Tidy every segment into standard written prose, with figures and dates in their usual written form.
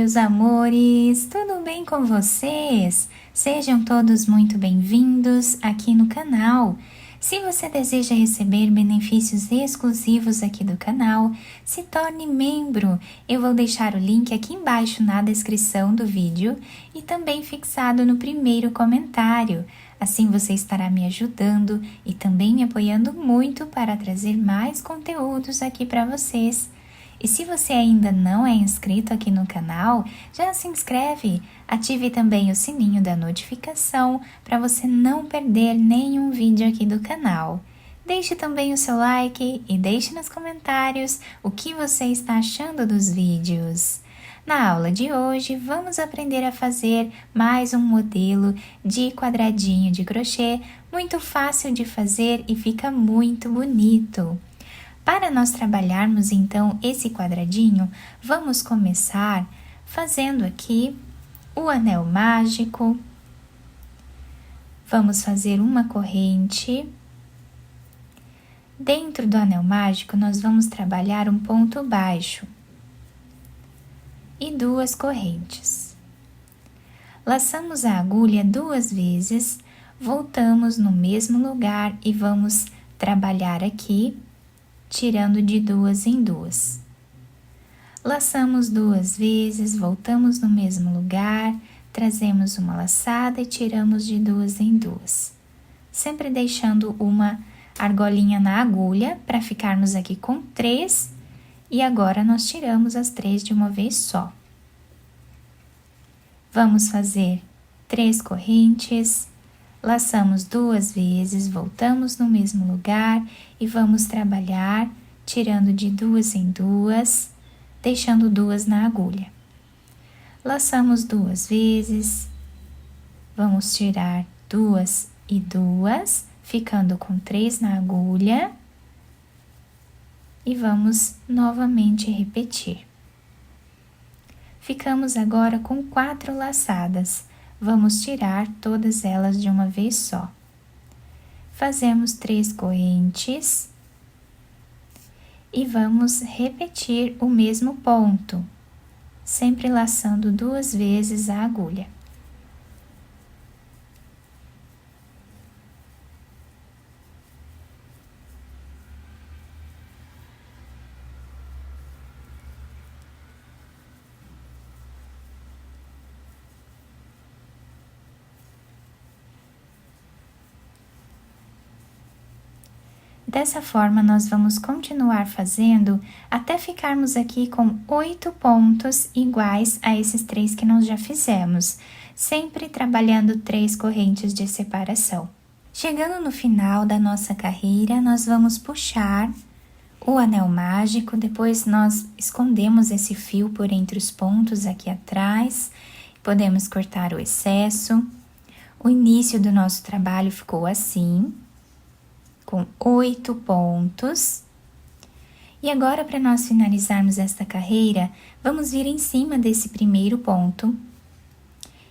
meus amores! Tudo bem com vocês? Sejam todos muito bem-vindos aqui no canal. Se você deseja receber benefícios exclusivos aqui do canal, se torne membro. Eu vou deixar o link aqui embaixo na descrição do vídeo e também fixado no primeiro comentário. Assim você estará me ajudando e também me apoiando muito para trazer mais conteúdos aqui para vocês. E se você ainda não é inscrito aqui no canal, já se inscreve, ative também o sininho da notificação para você não perder nenhum vídeo aqui do canal. Deixe também o seu like e deixe nos comentários o que você está achando dos vídeos. Na aula de hoje, vamos aprender a fazer mais um modelo de quadradinho de crochê, muito fácil de fazer e fica muito bonito. Para nós trabalharmos então esse quadradinho, vamos começar fazendo aqui o anel mágico. Vamos fazer uma corrente. Dentro do anel mágico, nós vamos trabalhar um ponto baixo e 2 correntes. Laçamos a agulha 2 vezes, voltamos no mesmo lugar e vamos trabalhar aqui, tirando de 2 em 2. Laçamos 2 vezes, voltamos no mesmo lugar, trazemos uma laçada e tiramos de 2 em 2. Sempre deixando uma argolinha na agulha para ficarmos aqui com 3 e agora nós tiramos as 3 de uma vez só. Vamos fazer 3 correntes. Laçamos 2 vezes, voltamos no mesmo lugar e vamos trabalhar tirando de 2 em 2, deixando 2 na agulha. Laçamos 2 vezes, vamos tirar 2 e 2, ficando com 3 na agulha e vamos novamente repetir. Ficamos agora com 4 laçadas. Vamos tirar todas elas de uma vez só. Fazemos 3 correntes e vamos repetir o mesmo ponto, sempre laçando 2 vezes a agulha. Dessa forma, nós vamos continuar fazendo até ficarmos aqui com 8 pontos iguais a esses 3 que nós já fizemos, sempre trabalhando 3 correntes de separação. Chegando no final da nossa carreira, nós vamos puxar o anel mágico, depois nós escondemos esse fio por entre os pontos aqui atrás, podemos cortar o excesso. O início do nosso trabalho ficou assim, com 8 pontos. E agora, para nós finalizarmos esta carreira, vamos vir em cima desse primeiro ponto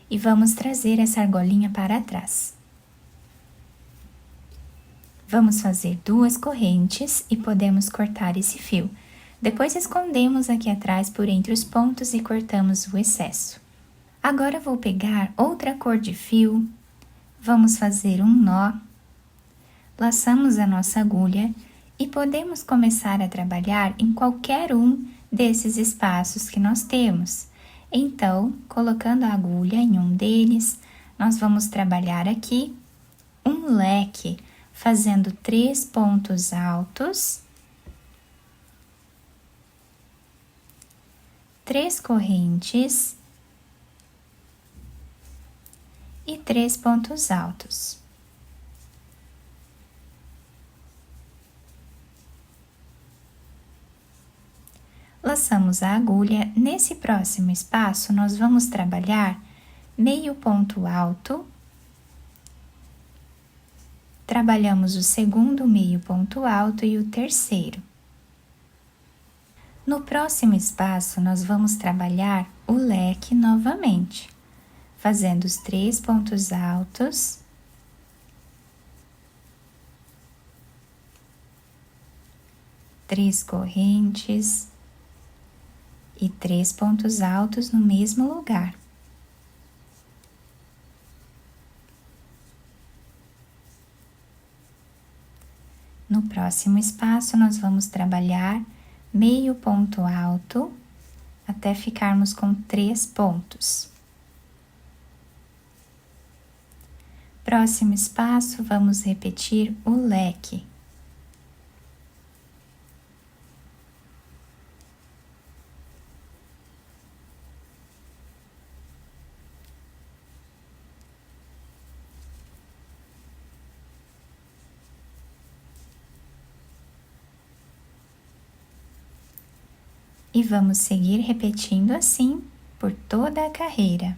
e vamos trazer essa argolinha para trás. Vamos fazer 2 correntes e podemos cortar esse fio. Depois escondemos aqui atrás por entre os pontos e cortamos o excesso. Agora vou pegar outra cor de fio, vamos fazer um nó. Laçamos a nossa agulha e podemos começar a trabalhar em qualquer um desses espaços que nós temos. Então, colocando a agulha em um deles, nós vamos trabalhar aqui um leque, fazendo 3 pontos altos, 3 correntes e 3 pontos altos. Laçamos a agulha. Nesse próximo espaço, nós vamos trabalhar meio ponto alto, trabalhamos o segundo meio ponto alto e o terceiro. No próximo espaço, nós vamos trabalhar o leque novamente, fazendo os 3 pontos altos, 3 correntes e 3 pontos altos no mesmo lugar. No próximo espaço, nós vamos trabalhar meio ponto alto até ficarmos com 3 pontos. Próximo espaço, vamos repetir o leque. E vamos seguir repetindo assim por toda a carreira.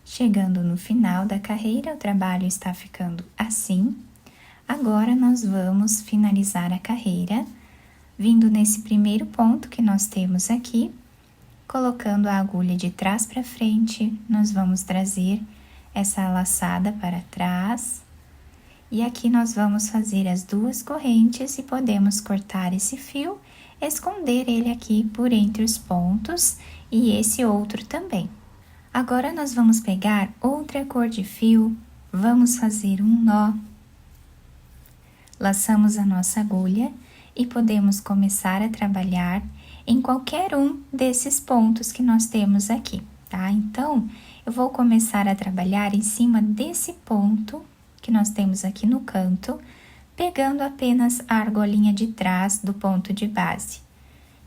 Chegando no final da carreira, o trabalho está ficando assim. Agora, nós vamos finalizar a carreira, vindo nesse primeiro ponto que nós temos aqui, colocando a agulha de trás para frente, nós vamos trazer essa laçada para trás. E aqui nós vamos fazer as 2 correntes e podemos cortar esse fio, esconder ele aqui por entre os pontos e esse outro também. Agora, nós vamos pegar outra cor de fio, vamos fazer um nó. Laçamos a nossa agulha e podemos começar a trabalhar em qualquer um desses pontos que nós temos aqui, tá? Então, eu vou começar a trabalhar em cima desse ponto que nós temos aqui no canto, pegando apenas a argolinha de trás do ponto de base.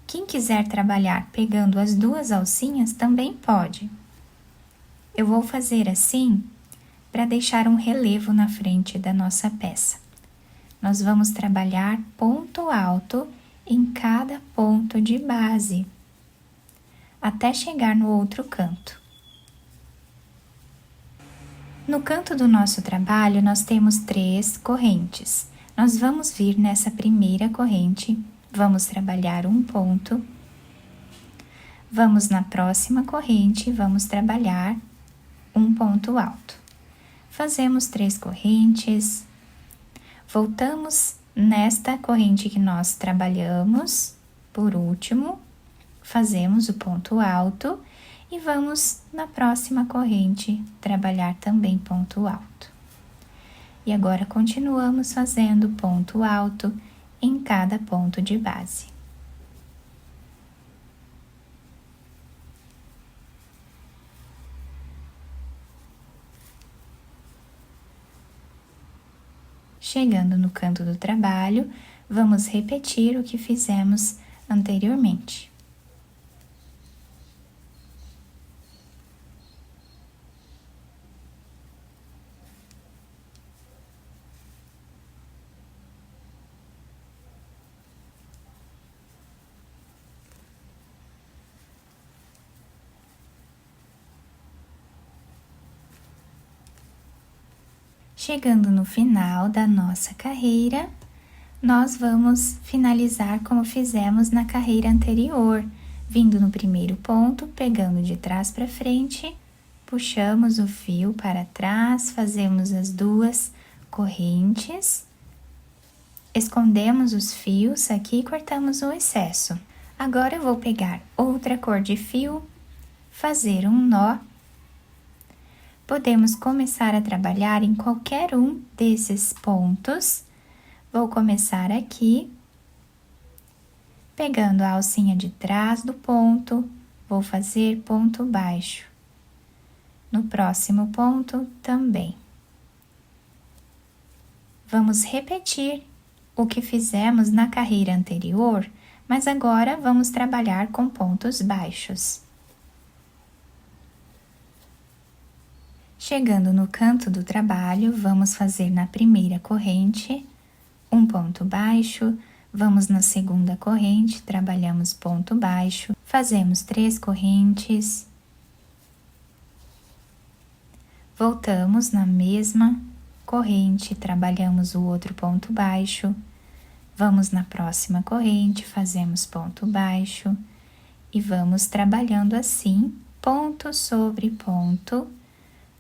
Quem quiser trabalhar pegando as 2 alcinhas também pode. Eu vou fazer assim para deixar um relevo na frente da nossa peça. Nós vamos trabalhar ponto alto em cada ponto de base, até chegar no outro canto. No canto do nosso trabalho, nós temos 3 correntes. Nós vamos vir nessa primeira corrente, vamos trabalhar um ponto. Vamos na próxima corrente, vamos trabalhar um ponto alto. Fazemos 3 correntes, voltamos nesta corrente que nós trabalhamos, por último, fazemos o ponto alto e vamos na próxima corrente trabalhar também ponto alto. E agora continuamos fazendo ponto alto em cada ponto de base. Chegando no canto do trabalho, vamos repetir o que fizemos anteriormente. Chegando no final da nossa carreira, nós vamos finalizar como fizemos na carreira anterior, vindo no primeiro ponto, pegando de trás para frente, puxamos o fio para trás, fazemos as 2 correntes, escondemos os fios aqui e cortamos o excesso. Agora eu vou pegar outra cor de fio, fazer um nó. Podemos começar a trabalhar em qualquer um desses pontos. Vou começar aqui, pegando a alcinha de trás do ponto, vou fazer ponto baixo. No próximo ponto também. Vamos repetir o que fizemos na carreira anterior, mas agora vamos trabalhar com pontos baixos. Chegando no canto do trabalho, vamos fazer na primeira corrente um ponto baixo, vamos na segunda corrente, trabalhamos ponto baixo, fazemos 3 correntes, voltamos na mesma corrente, trabalhamos o outro ponto baixo, vamos na próxima corrente, fazemos ponto baixo e vamos trabalhando assim, ponto sobre ponto,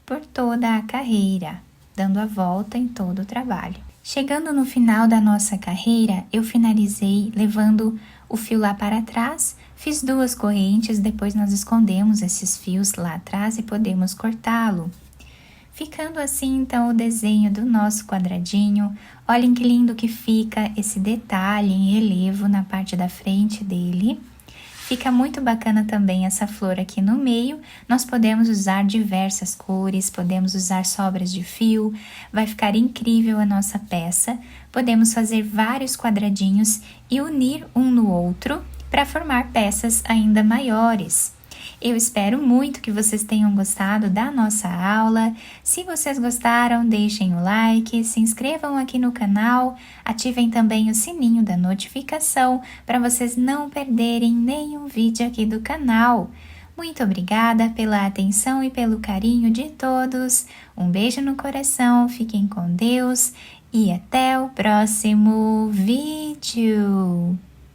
por toda a carreira, dando a volta em todo o trabalho. Chegando no final da nossa carreira, eu finalizei levando o fio lá para trás, fiz 2 correntes, depois nós escondemos esses fios lá atrás e podemos cortá-lo. Ficando assim, então, o desenho do nosso quadradinho. Olhem que lindo que fica esse detalhe em relevo na parte da frente dele. Fica muito bacana também essa flor aqui no meio. Nós podemos usar diversas cores, podemos usar sobras de fio. Vai ficar incrível a nossa peça. Podemos fazer vários quadradinhos e unir um no outro para formar peças ainda maiores. Eu espero muito que vocês tenham gostado da nossa aula. Se vocês gostaram, deixem o like, se inscrevam aqui no canal, ativem também o sininho da notificação para vocês não perderem nenhum vídeo aqui do canal. Muito obrigada pela atenção e pelo carinho de todos. Um beijo no coração, fiquem com Deus e até o próximo vídeo.